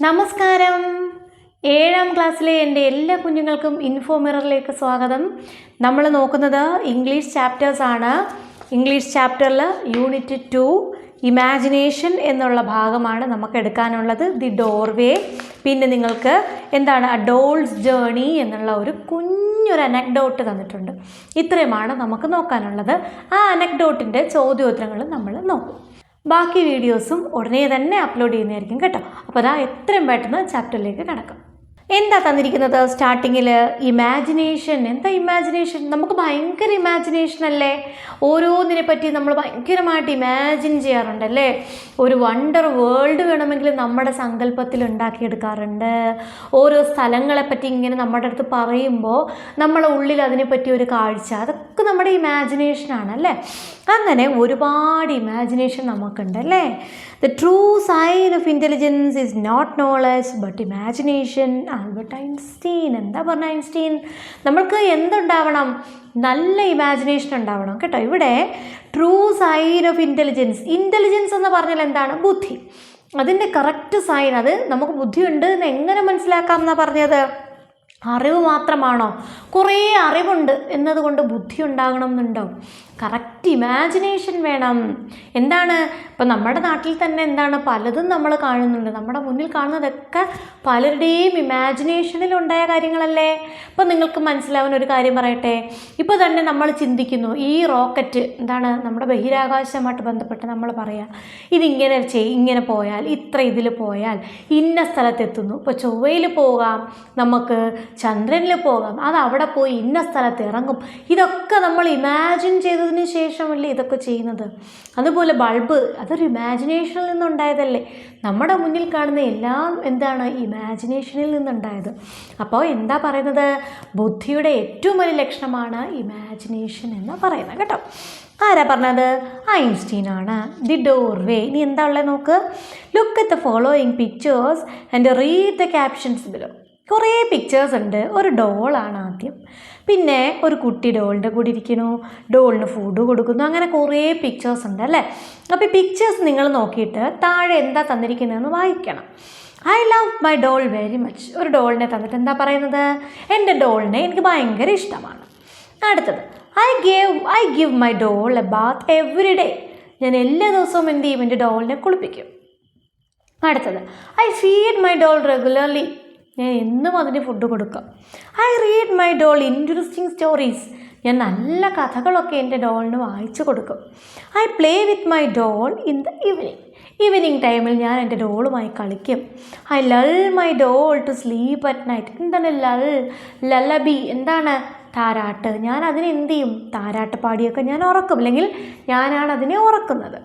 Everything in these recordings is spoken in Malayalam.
നമസ്കാരം. 7ാം ക്ലാസ്സിലെ എൻ്റെ എല്ലാ കുഞ്ഞുങ്ങൾക്കും ഇൻഫോ മിററിലേക്ക് സ്വാഗതം. നമ്മൾ നോക്കുന്നത് ഇംഗ്ലീഷ് ചാപ്റ്റേഴ്സ് ആണ്. ഇംഗ്ലീഷ് ചാപ്റ്ററിൽ യൂണിറ്റ് 2 ഇമാജിനേഷൻ എന്നുള്ള ഭാഗമാണ് നമുക്ക് എടുക്കാനുള്ളത്. The doorway. പിന്നെ നിങ്ങൾക്ക് എന്താണ് അഡോൾട്ട്സ് ജേർണി എന്നുള്ള ഒരു കുഞ്ഞൊരു അനക്ഡോട്ട് തന്നിട്ടുണ്ട്. ഇത്രയുമാണ് നമുക്ക് നോക്കാനുള്ളത്. ആ അനക്ഡോട്ടിൻ്റെ ചോദ്യോത്തരങ്ങൾ നമ്മൾ നോക്കും. ബാക്കി വീഡിയോസും ഉടനെ തന്നെ അപ്ലോഡ് ചെയ്യുന്നതായിരിക്കും കേട്ടോ. അപ്പോൾ അതാ എത്രയും പെട്ടെന്ന് ചാപ്റ്ററിലേക്ക് കിടക്കാം. എന്താ തന്നിരിക്കുന്നത്? സ്റ്റാർട്ടിങ്ങിൽ ഇമാജിനേഷൻ. എന്താ ഇമാജിനേഷൻ? നമുക്ക് ഭയങ്കര ഇമാജിനേഷൻ അല്ലേ? ഓരോന്നിനെ പറ്റി നമ്മൾ ഭയങ്കരമായിട്ട് ഇമാജിൻ ചെയ്യാറുണ്ടല്ലേ? ഒരു വണ്ടർ വേൾഡ് വേണമെങ്കിൽ നമ്മുടെ സങ്കല്പത്തിൽ ഉണ്ടാക്കിയെടുക്കാറുണ്ട്. ഓരോ സ്ഥലങ്ങളെപ്പറ്റി ഇങ്ങനെ നമ്മുടെ അടുത്ത് പറയുമ്പോൾ നമ്മളെ ഉള്ളിൽ അതിനെപ്പറ്റി ഒരു കാഴ്ച, അതൊക്കെ നമ്മുടെ ഇമാജിനേഷനാണ് അല്ലേ? അങ്ങനെ ഒരുപാട് ഇമാജിനേഷൻ നമുക്കുണ്ട് അല്ലേ? The true sign of intelligence is not knowledge but imagination. Albert Einstein. എന്താ പറഞ്ഞ ഐൻസ്റ്റീൻ? നമ്മൾക്ക് എന്തുണ്ടാവണം? നല്ല ഇമാജിനേഷൻ ഉണ്ടാവണം കേട്ടോ. ഇവിടെ true sign of intelligence. Intelligence എന്ന് പറഞ്ഞാൽ എന്താണ്? ബുദ്ധി. അതിൻ്റെ കറക്റ്റ് സൈൻ, അത് നമുക്ക് ബുദ്ധിയുണ്ട് എന്ന് എങ്ങനെ മനസ്സിലാക്കാം എന്നാണ് പറഞ്ഞത്? അറിവ് മാത്രമാണോ? കുറേ അറിവുണ്ട് എന്നതുകൊണ്ട് ബുദ്ധി ഉണ്ടാകണം എന്നുണ്ടോ? കറക്റ്റ് ഇമാജിനേഷൻ വേണം. എന്താണ് ഇപ്പം നമ്മുടെ നാട്ടിൽ തന്നെ എന്താണ് പലതും നമ്മൾ കാണുന്നുണ്ട്. നമ്മുടെ മുന്നിൽ കാണുന്നതൊക്കെ പലരുടെയും ഇമാജിനേഷനിൽ ഉണ്ടായ കാര്യങ്ങളല്ലേ? ഇപ്പം നിങ്ങൾക്ക് മനസ്സിലാവുന്ന ഒരു കാര്യം പറയട്ടെ. ഇപ്പോൾ തന്നെ നമ്മൾ ചിന്തിക്കുന്നു, ഈ റോക്കറ്റ് എന്താണ് നമ്മുടെ ബഹിരാകാശമായിട്ട് ബന്ധപ്പെട്ട് നമ്മൾ പറയാം, ഇതിങ്ങനെ ഇങ്ങനെ പോയാൽ, ഇത്ര ഇതിൽ പോയാൽ ഇന്ന സ്ഥലത്തെത്തുന്നു. ഇപ്പോൾ ചൊവ്വയിൽ പോകാം, നമുക്ക് ചന്ദ്രനിൽ പോകാം, അത് അവിടെ പോയി ഇന്ന സ്ഥലത്ത് ഇറങ്ങും. ഇതൊക്കെ നമ്മൾ ഇമാജിൻ ചെയ്തതിന് ശേഷമല്ലേ ഇതൊക്കെ ചെയ്യുന്നത്. അതുപോലെ ബൾബ്, അതൊരു ഇമാജിനേഷനിൽ നിന്നുണ്ടായതല്ലേ? നമ്മുടെ മുന്നിൽ കാണുന്ന എല്ലാം എന്താണ്? ഇമാജിനേഷനിൽ നിന്നുണ്ടായത്. അപ്പോൾ എന്താ പറയുന്നത്? ബുദ്ധിയുടെ ഏറ്റവും വലിയ ലക്ഷണമാണ് ഇമാജിനേഷൻ എന്ന് പറയുന്നത് കേട്ടോ. ആരാ പറഞ്ഞത്? ഐൻസ്റ്റീൻ ആണ്. The doorway. ഇനി എന്താ ഉള്ളത് നോക്ക്. Look at the following pictures and read the captions below. കുറേ പിക്ചേഴ്സ് ഉണ്ട്. ഒരു ഡോളാണ് ആദ്യം, പിന്നെ ഒരു കുട്ടി ഡോളിൻ്റെ കൂടെ ഇരിക്കുന്നു, ഡോളിന് ഫുഡ് കൊടുക്കുന്നു, അങ്ങനെ കുറേ പിക്ചേഴ്സ് ഉണ്ട് അല്ലേ? അപ്പോൾ ഈ പിക്ചേഴ്സ് നിങ്ങൾ നോക്കിയിട്ട് താഴെ എന്താ തന്നിരിക്കുന്നതെന്ന് വായിക്കണം. I love my doll very much. ഒരു ഡോളിനെ തന്നിട്ട് എന്താ പറയുന്നത്? എൻ്റെ ഡോളിനെ എനിക്ക് ഭയങ്കര ഇഷ്ടമാണ്. അടുത്തത്, I give my doll a bath every day. ഞാൻ എല്ലാ ദിവസവും എന്ത് ചെയ്യും? എൻ്റെ ഡോളിനെ കുളിപ്പിക്കും. അടുത്തത്, I feed my doll regularly. ഞാൻ എന്നും അതിന് ഫുഡ് കൊടുക്കും. I read my doll interesting stories. ഞാൻ നല്ല കഥകളൊക്കെ എൻ്റെ ഡോളിന് വായിച്ചു കൊടുക്കും. I play with my doll in the evening ടൈമിൽ ഞാൻ എൻ്റെ ഡോളുമായി കളിക്കും. I lull my doll to sleep at night. എന്താണ് ലല്ലബി? എന്താണ്? താരാട്ട്. ഞാൻ അതിനെ എന്ത് ചെയ്യും? താരാട്ട് പാടിയൊക്കെ ഞാൻ ഉറക്കും, അല്ലെങ്കിൽ ഞാനാണ് അതിനെ ഉറക്കുന്നത്.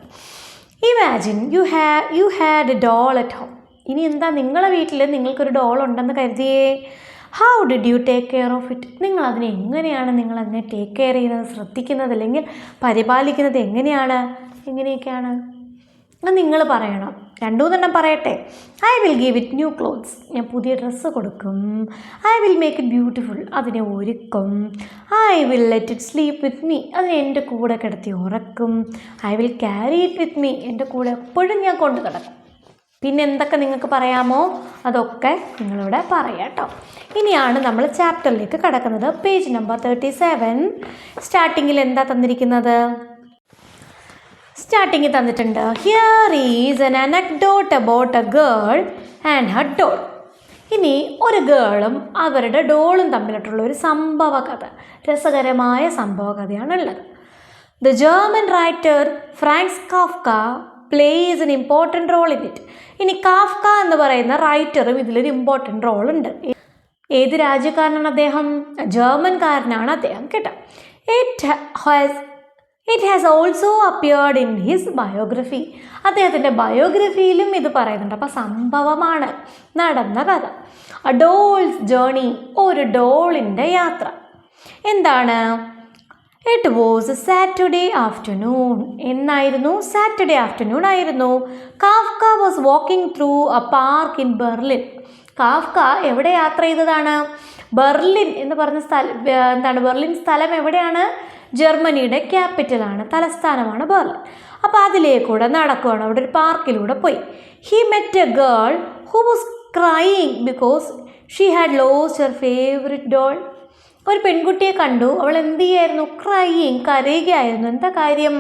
Imagine you had a doll at home. ഇനി എന്താ, നിങ്ങളെ വീട്ടിൽ നിങ്ങൾക്കൊരു ഡോൾ ഉണ്ടെന്ന് കരുതിയേ. How did you take care of it? നിങ്ങളതിനെ എങ്ങനെയാണ് നിങ്ങളതിനെ ടേക്ക് കെയർ ചെയ്യുന്നത്, ശ്രദ്ധിക്കുന്നത്, അല്ലെങ്കിൽ പരിപാലിക്കുന്നത് എങ്ങനെയൊക്കെയാണ്? അത് നിങ്ങൾ പറയണം. 2-3 പറയട്ടെ. I will give it new clothes. ഞാൻ പുതിയ ഡ്രസ്സ് കൊടുക്കും. I will make it beautiful. അതിനെ ഒരുക്കും. I will let it sleep with me. അതിനെ എൻ്റെ കൂടെ കിടത്തി ഉറക്കും. I will carry it with me. എൻ്റെ കൂടെ എപ്പോഴും ഞാൻ കൊണ്ടു കിടക്കും. പിന്നെ എന്തൊക്കെ നിങ്ങൾക്ക് പറയാമോ അതൊക്കെ നിങ്ങളിവിടെ പറയാം കേട്ടോ. ഇനിയാണ് നമ്മൾ ചാപ്റ്ററിലേക്ക് കടക്കുന്നത്. Page number 37. സ്റ്റാർട്ടിങ്ങിൽ എന്താ തന്നിരിക്കുന്നത്? സ്റ്റാർട്ടിങ്ങിൽ തന്നിട്ടുണ്ട്, here is an anecdote about a girl and her doll. ഇനി ഒരു ഗേളും അവരുടെ ഡോളും തമ്മിലിട്ടുള്ള ഒരു സംഭവ കഥ, രസകരമായ സംഭവ കഥയാണുള്ളത്. The German writer Franz Kafka plays an important role in it. ഇനി കാഫ്ക എന്ന് പറയുന്ന റൈറ്ററും ഇതിലൊരു ഇമ്പോർട്ടൻ്റ് റോൾ ഉണ്ട്. ഏത് രാജ്യക്കാരനാണ് അദ്ദേഹം? ജർമ്മൻകാരനാണ് അദ്ദേഹം കേട്ടോ. It has also appeared in his biography. അദ്ദേഹത്തിൻ്റെ ബയോഗ്രഫിയിലും ഇത് പറയുന്നുണ്ട്. അപ്പോൾ സംഭവമാണ്, നടന്ന കഥ. A dolls journey. ഒരു ഡോളിൻ്റെ യാത്ര. എന്താണ്? It was Saturday afternoon. എന്നായിരുന്നു? സാറ്റർഡേ ആഫ്റ്റർനൂൺ ആയിരുന്നു. Kafka was walking through A park in Berlin. Kafka എവിടെ യാത്ര ചെയ്തതാണ്? ബെർലിൻ എന്ന് പറഞ്ഞ സ്ഥലം. എന്താണ് ബെർലിൻ സ്ഥലം? എവിടെയാണ്? ജർമ്മനിയുടെ ക്യാപിറ്റലാണ്, തലസ്ഥാനമാണ് ബെർലിൻ. അപ്പോൾ അതിലേക്കൂടെ നടക്കുകയാണ്. അവിടെ ഒരു പാർക്കിലൂടെ പോയി. He met a girl who was crying because she had lost her favourite doll. ഒരു പെൺകുട്ടിയെ കണ്ടു, അവൾ എന്ത് ചെയ്യായിരുന്നു? ക്രൈയിങ്, കരയുകയായിരുന്നു. എന്താ കാര്യം?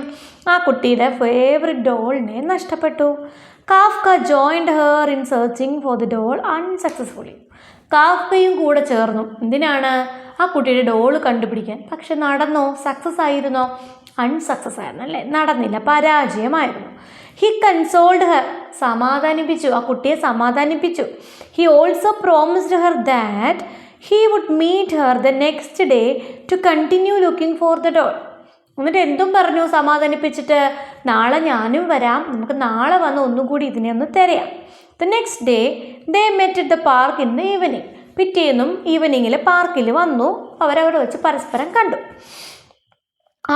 ആ കുട്ടിയുടെ ഫേവറിറ്റ് ഡോളിനെ നഷ്ടപ്പെട്ടു. Kafka joined her in searching for the doll unsuccessfully. കാഫ്കയും കൂടെ ചേർന്നു. എന്തിനാണ്? ആ കുട്ടിയുടെ ഡോള് കണ്ടുപിടിക്കാൻ. പക്ഷെ നടന്നോ? സക്സസ് ആയിരുന്നോ? അൺസക്സസ് ആയിരുന്നു അല്ലേ? നടന്നില്ല, പരാജയമായിരുന്നു. ഹി കൺസോൾഡ് ഹെർ, സമാധാനിപ്പിച്ചു, ആ കുട്ടിയെ സമാധാനിപ്പിച്ചു. He also promised her that he would meet her the next day to continue looking for the doll. എന്നിട്ട് എന്തും പറഞ്ഞു സമാധാനിപ്പിച്ചിട്ട്? നാളെ ഞാനും വരാം, നമുക്ക് നാളെ വന്ന് ഒന്നും കൂടി ഇതിനെ ഒന്ന് തിരയാം. The next day they met at the park in the evening. പിറ്റേന്നും ഈവനിങ്ങിൽ പാർക്കിൽ വന്നു, അവരവിടെ വെച്ച് പരസ്പരം കണ്ടു.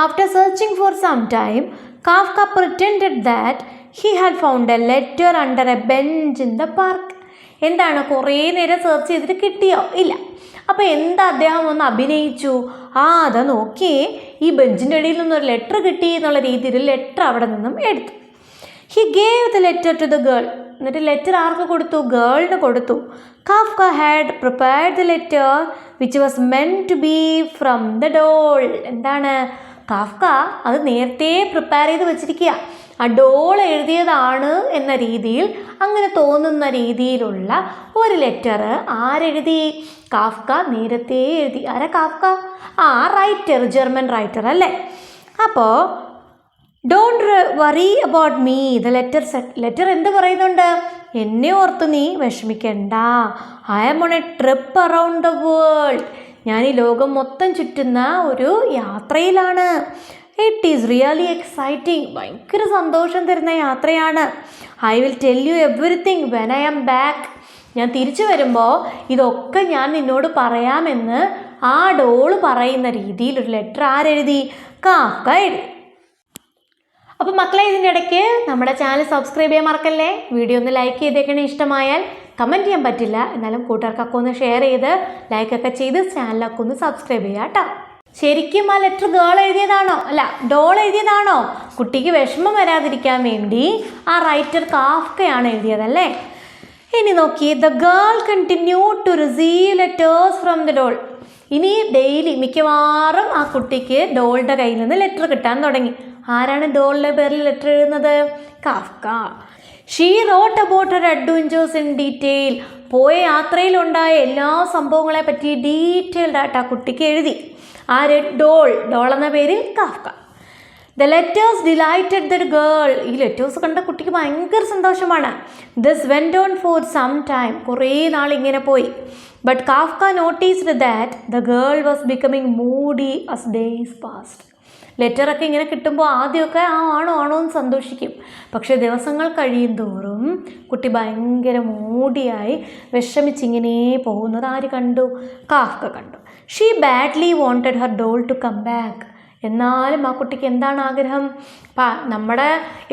After searching for some time, Kafka pretended that he had found a letter under a bench in the park. എന്താണ്? കുറേ നേരം സെർച്ച് ചെയ്തിട്ട് കിട്ടിയോ? ഇല്ല. അപ്പോൾ എന്താ അദ്ദേഹം ഒന്ന് അഭിനയിച്ചു? അത് നോക്കിയേ, ഈ ബെഞ്ചിൻ്റെ ഇടയിൽ നിന്നൊരു ലെറ്റർ കിട്ടി എന്നുള്ള രീതിയിൽ ലെറ്റർ അവിടെ നിന്നും എടുത്തു. He gave the letter to the girl. എന്നിട്ട് ലെറ്റർ ആർക്ക് കൊടുത്തു? ഗേളിന് കൊടുത്തു. Kafka had prepared the letter which was meant to be from the doll. എന്താണ്? കാഫ്ക അത് നേരത്തെ പ്രിപ്പയർ ചെയ്ത് വെച്ചിരിക്കുക. ആ ഡോൾ എഴുതിയതാണ് എന്ന രീതിയിൽ, അങ്ങനെ തോന്നുന്ന രീതിയിലുള്ള ഒരു ലെറ്റർ ആരെഴുതി? കാഫ്ക നേരത്തെ എഴുതി. ആരാ കാഫ്ക? റൈറ്റർ, ജർമ്മൻ റൈറ്റർ അല്ലേ? അപ്പോൾ don't worry about me the letter said. Letter എന്ത് പറയുന്നുണ്ട്? എന്നെ ഓർത്ത് നീ വിഷമിക്കണ്ട. I am on a trip around the world. ഞാൻ ഈ ലോകം മൊത്തം ചുറ്റുന്ന ഒരു യാത്രയിലാണ്. It is really exciting. ഭയങ്കര സന്തോഷം തരുന്ന യാത്രയാണ്. I will tell you everything when I am back. ഞാൻ തിരിച്ചു വരുമ്പോൾ ഇതൊക്കെ ഞാൻ നിന്നോട് പറയാമെന്ന് ആ ഡോള് പറയുന്ന രീതിയിൽ ഒരു ലെറ്റർ ആരെഴുതി? കാഫ്ക എഴുതി. അപ്പോൾ മക്കളെ, ഇതിൻ്റെ ഇടയ്ക്ക് നമ്മുടെ ചാനൽ സബ്സ്ക്രൈബ് ചെയ്യാൻ മറക്കല്ലേ. വീഡിയോ ഒന്ന് ലൈക്ക് ചെയ്തേക്കണേ. ഇഷ്ടമായാൽ കമൻറ്റ് ചെയ്യാൻ പറ്റില്ല, എന്നാലും കൂട്ടുകാർക്കൊക്കെ ഒന്ന് ഷെയർ ചെയ്ത് ലൈക്കൊക്കെ ചെയ്ത് ചാനലൊക്കെ ഒന്ന് സബ്സ്ക്രൈബ് ചെയ്യാം കേട്ടോ. ശരിക്കും ആ ലെറ്റർ ഗേൾ എഴുതിയതാണോ? അല്ല, ഡോൾ എഴുതിയതാണോ? കുട്ടിക്ക് വിഷമം വരാതിരിക്കാൻ വേണ്ടി ആ റൈറ്റർ കാഫ്കയാണ് എഴുതിയതല്ലേ? ഇനി നോക്കി, the girl continue to receive letters from the doll. ഇനി ഡെയിലി മിക്കവാറും ആ കുട്ടിക്ക് ഡോളിൻ്റെ കയ്യിൽ നിന്ന് ലെറ്റർ കിട്ടാൻ തുടങ്ങി. ആരാണ് ഡോളിൻ്റെ പേരിൽ ലെറ്റർ എഴുതുന്നത്? Kafka. She wrote about Har adventures in detail. പോയ യാത്രയിലുണ്ടായ എല്ലാ സംഭവങ്ങളെ പറ്റി ഡീറ്റെയിൽഡ് ആയിട്ട് ആ കുട്ടിക്ക് എഴുതി. ആര്? ഡോൾ. ഡോൾ എന്ന പേരിൽ Kafka. The letters delighted the girl. ഈ ലെറ്റേഴ്സ് കണ്ട കുട്ടിക്ക് ഭയങ്കര സന്തോഷമാണ്. This went on for some time. കുറേ നാൾ ഇങ്ങനെ പോയി. But Kafka noticed that the girl was becoming moody as days passed. ലെറ്ററൊക്കെ ഇങ്ങനെ കിട്ടുമ്പോൾ ആദ്യമൊക്കെ ആണോ എന്ന് സന്തോഷിക്കും. പക്ഷേ ദിവസങ്ങൾ കഴിയും തോറും കുട്ടി ഭയങ്കര മൂടിയായി വിഷമിച്ചിങ്ങനെ പോകുന്നത് ആര് കണ്ടു? കാഫ്ക കണ്ടു. She badly wanted her doll to come back. എന്നാലും ആ കുട്ടിക്ക് എന്താണ് ആഗ്രഹം? നമ്മുടെ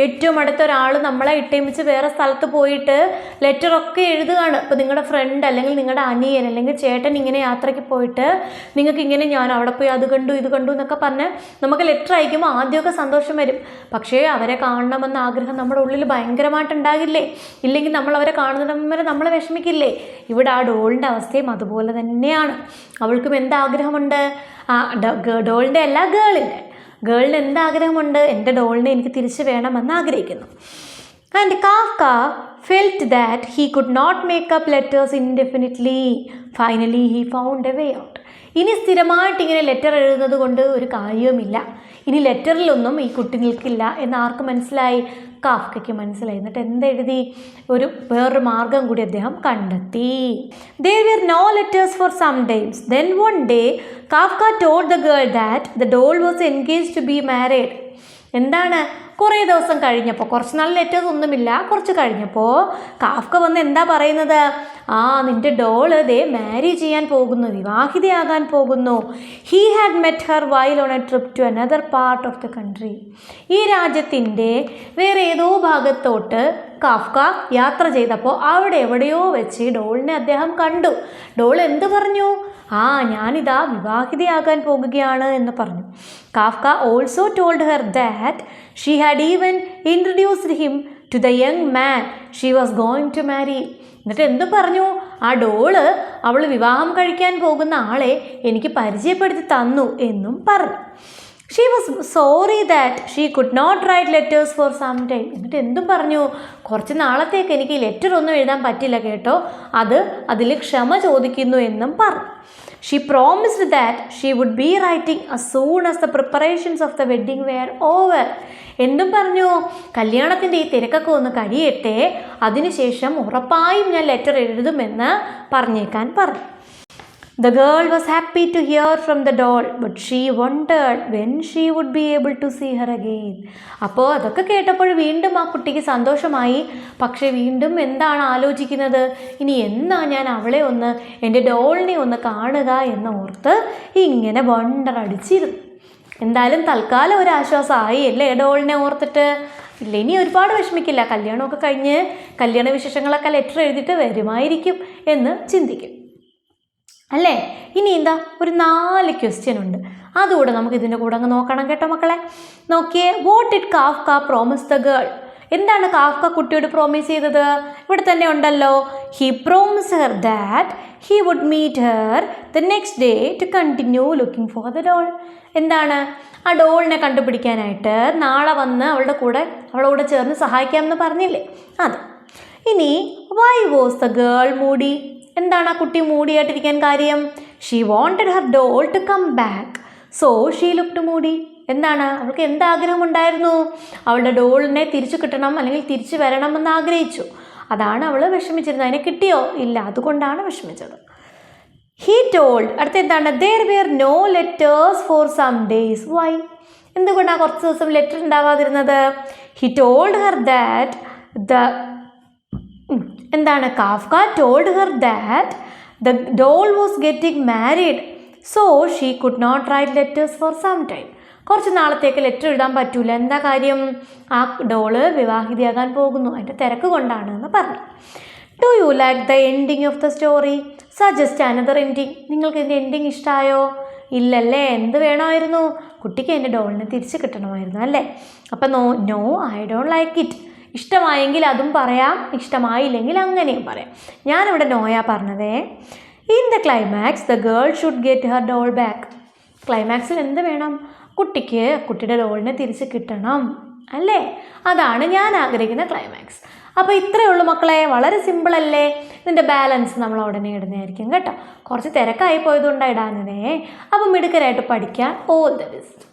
ഏറ്റവും അടുത്ത ഒരാൾ നമ്മളെ ഇട്ടേമിച്ച് വേറെ സ്ഥലത്ത് പോയിട്ട് ലെറ്ററൊക്കെ എഴുതുകയാണ്. ഇപ്പോൾ നിങ്ങളുടെ ഫ്രണ്ട് അല്ലെങ്കിൽ നിങ്ങളുടെ അനിയൻ അല്ലെങ്കിൽ ചേട്ടൻ ഇങ്ങനെ യാത്രയ്ക്ക് പോയിട്ട് നിങ്ങൾക്ക് ഇങ്ങനെ ഞാൻ അവിടെ പോയി അത് കണ്ടു ഇത് കണ്ടു എന്നൊക്കെ പറഞ്ഞ് നമുക്ക് ലെറ്റർ അയക്കുമ്പോൾ ആദ്യമൊക്കെ സന്തോഷം വരും. പക്ഷേ അവരെ കാണണമെന്ന ആഗ്രഹം നമ്മുടെ ഉള്ളിൽ ഭയങ്കരമായിട്ടുണ്ടാകില്ലേ? ഇല്ലെങ്കിൽ നമ്മൾ അവരെ കാണുന്നിടം വരെ നമ്മളെ വിഷമിക്കില്ലേ? ഇവിടെ ആ ഡോളിൻ്റെ അവസ്ഥയും അതുപോലെ തന്നെയാണ്. അവൾക്കും എന്താഗ്രഹമുണ്ട്? ഡോളിൻ്റെ അല്ല, ഗേളിന് എന്താഗ്രഹമുണ്ട്? എൻ്റെ ഡോളിനെ എനിക്ക് തിരിച്ചു വേണമെന്ന് ആഗ്രഹിക്കുന്നു. And Kafka felt that he could not make up letters indefinitely. Finally he found a way out. ഇനി സ്ഥിരമായിട്ട് ഇങ്ങനെ ലെറ്റർ എഴുതുന്നത് കൊണ്ട് ഒരു കാര്യവുമില്ല. ഇനി ലെറ്ററിലൊന്നും ഈ കുട്ടി നിൽക്കില്ല എന്ന് ആർക്ക് മനസ്സിലായി? കാഫ്കയ്ക്ക് മനസ്സിലായി. എന്നിട്ട് എന്തെഴുതി? വേറൊരു മാർഗം കൂടി അദ്ദേഹം കണ്ടെത്തി. There were no letters for some days. Then one day Kafka told the girl that the doll was engaged to be married. എന്താണ്? കുറേ ദിവസം കഴിഞ്ഞപ്പോൾ, കുറച്ച് നാൾ ലെറ്റേഴ്സ് ഒന്നുമില്ല, കുറച്ച് കഴിഞ്ഞപ്പോൾ കാഫ്ക വന്ന് എന്താ പറയുന്നത്? നിൻ്റെ ഡോള് മാരി ചെയ്യാൻ പോകുന്നു, വിവാഹിതയാകാൻ പോകുന്നു. He had met her while on a trip to another part of the country. ഈ രാജ്യത്തിൻ്റെ വേറെ ഏതോ ഭാഗത്തോട്ട് കാഫ്ക യാത്ര ചെയ്തപ്പോൾ അവിടെ എവിടെയോ വെച്ച് ഡോളിനെ അദ്ദേഹം കണ്ടു. ഡോൾ എന്ത് പറഞ്ഞു? ഞാനിതാ വിവാഹിതയാകാൻ പോകുകയാണ് എന്ന് പറഞ്ഞു. Kafka also told her that she had even introduced him to the young man she was going to marry. എന്നിട്ട് എന്തും പറഞ്ഞു, ആ ഡോള് അവൾ വിവാഹം കഴിക്കാൻ പോകുന്ന ആളെ എനിക്ക് പരിചയപ്പെടുത്തി തന്നു എന്നും പറഞ്ഞു. She was sorry that she could not write letters for some time. എന്നിട്ട് എന്തും പറഞ്ഞു, കുറച്ച് നാളത്തേക്ക് എനിക്ക് ലെറ്റർ ഒന്നും എഴുതാൻ പറ്റില്ല കേട്ടോ, അതിൽ ക്ഷമ ചോദിക്കുന്നു എന്നും പറഞ്ഞു. She promised that she would be writing as soon as the preparations of the wedding were over. എന്തും പറഞ്ഞു, കല്യാണത്തിൻ്റെ ഈ തിരക്കൊക്കെ ഒന്ന് കഴിയട്ടെ, അതിനുശേഷം ഉറപ്പായും ഞാൻ ലെറ്റർ എഴുതുമെന്ന് പറഞ്ഞേക്കാൻ പറഞ്ഞു. The girl was happy to hear from the doll, but she wondered when she would be able to see her again. അപ്പോൾ അതൊക്കെ കേട്ടപ്പോൾ വീണ്ടും ആ കുട്ടിക്ക് സന്തോഷമായി. പക്ഷേ വീണ്ടും എന്താണ് ആലോചിക്കുന്നത്, ഇനി എന്നാ ഞാൻ അവളെ ഒന്ന്, എൻ്റെ ഡോളിനെ ഒന്ന് കാണുക എന്നോർത്ത് ഇങ്ങനെ വണ്ടർ അടിച്ചിരുന്നു. എന്തായാലും തൽക്കാലം ഒരു ആശ്വാസമായി അല്ലേ ഡോളിനെ ഓർത്തിട്ട്. ഇല്ല, ഇനി ഒരുപാട് വിഷമിക്കില്ല, കല്യാണമൊക്കെ കഴിഞ്ഞ് കല്യാണ വിശേഷങ്ങളൊക്കെ ലെറ്റർ എഴുതിയിട്ട് വരുമായിരിക്കും എന്ന് ചിന്തിക്കും അല്ലേ. ഇനി എന്താ, ഒരു 4 ക്വസ്റ്റ്യൻ ഉണ്ട്, അതുകൂടെ നമുക്ക് ഇതിൻ്റെ കൂടെ അങ്ങ് നോക്കണം കേട്ടോ മക്കളെ. നോക്കിയേ, what did Kafka promise the girl. എന്താണ് കാഫ്ക കുട്ടിയോട് പ്രോമിസ് ചെയ്തത്? ഇവിടെ തന്നെ ഉണ്ടല്ലോ. He promise her that he would meet her the next day to continue looking for the doll. എന്താണ്, ആ ഡോളിനെ കണ്ടുപിടിക്കാനായിട്ട് നാളെ വന്ന് അവളോട് ചേർന്ന് സഹായിക്കാമെന്ന് പറഞ്ഞില്ലേ, അത്. ഇനി why was the girl moody. എന്താണ് ആ കുട്ടി മൂടിയായിട്ടിരിക്കാൻ കാര്യം? She wanted her doll to come back, so she looked moody. എന്താണ്, അവൾക്ക് എന്താഗ്രഹമുണ്ടായിരുന്നു? അവളുടെ ഡോളിനെ തിരിച്ചു കിട്ടണം അല്ലെങ്കിൽ തിരിച്ചു വരണമെന്ന് ആഗ്രഹിച്ചു. അതാണ് അവൾ വിഷമിച്ചിരുന്നത്. അതിനെ കിട്ടിയോ? ഇല്ല, അതുകൊണ്ടാണ് വിഷമിച്ചത്. ഹീ ടോൾഡ്, അടുത്ത എന്താണ്, there were no letters for some days. Why? എന്തുകൊണ്ടാണ് കുറച്ച് ദിവസം ലെറ്റർ ഉണ്ടാവാതിരുന്നത്? ഹി ടോൾഡ് ഹർ ദാറ്റ് എന്താണ്, Kafka told her that the doll was getting married, so she could not write letters for some time. കുറച്ച് നാളത്തേക്ക് ലെറ്റർ എഴുതാൻ പറ്റൂല. എന്താ കാര്യം? ആ ഡോള് വിവാഹിതയാകാൻ പോകുന്നു, അതിൻ്റെ തിരക്ക് കൊണ്ടാണ് എന്ന് പറഞ്ഞു. Do you like the ending of the story? Suggest another ending. നിങ്ങൾക്ക് ഇതിൻ്റെ എൻഡിങ് ഇഷ്ടമായോ? ഇല്ലല്ലേ, എന്ത് വേണമായിരുന്നു? കുട്ടിക്ക് എൻ്റെ ഡോളിനെ തിരിച്ച് കിട്ടണമായിരുന്നു അല്ലേ. അപ്പം no I don't like it. ഇഷ്ടമായെങ്കിൽ അതും പറയാം, ഇഷ്ടമായില്ലെങ്കിൽ അങ്ങനെയും പറയാം. ഞാനിവിടെ നോയാ പറഞ്ഞതേ. In the climax the girl should get her doll back. ക്ലൈമാക്സിൽ എന്ത് വേണം? കുട്ടിയുടെ ഡോളിനെ തിരിച്ച് കിട്ടണം അല്ലേ. അതാണ് ഞാൻ ആഗ്രഹിക്കുന്ന ക്ലൈമാക്സ്. അപ്പോൾ ഇത്രയേ ഉള്ളൂ മക്കളെ, വളരെ സിമ്പിളല്ലേ. ഇതിൻ്റെ ബാലൻസ് നമ്മൾ ഉടനെ ഇടുന്നതായിരിക്കും കേട്ടോ. കുറച്ച് തിരക്കായി പോയതുകൊണ്ടാണ് ഇടാഞ്ഞതേ. അപ്പം മിടുക്കരായിട്ട് പഠിക്കാൻ ഓൾ ദ ബെസ്റ്റ്.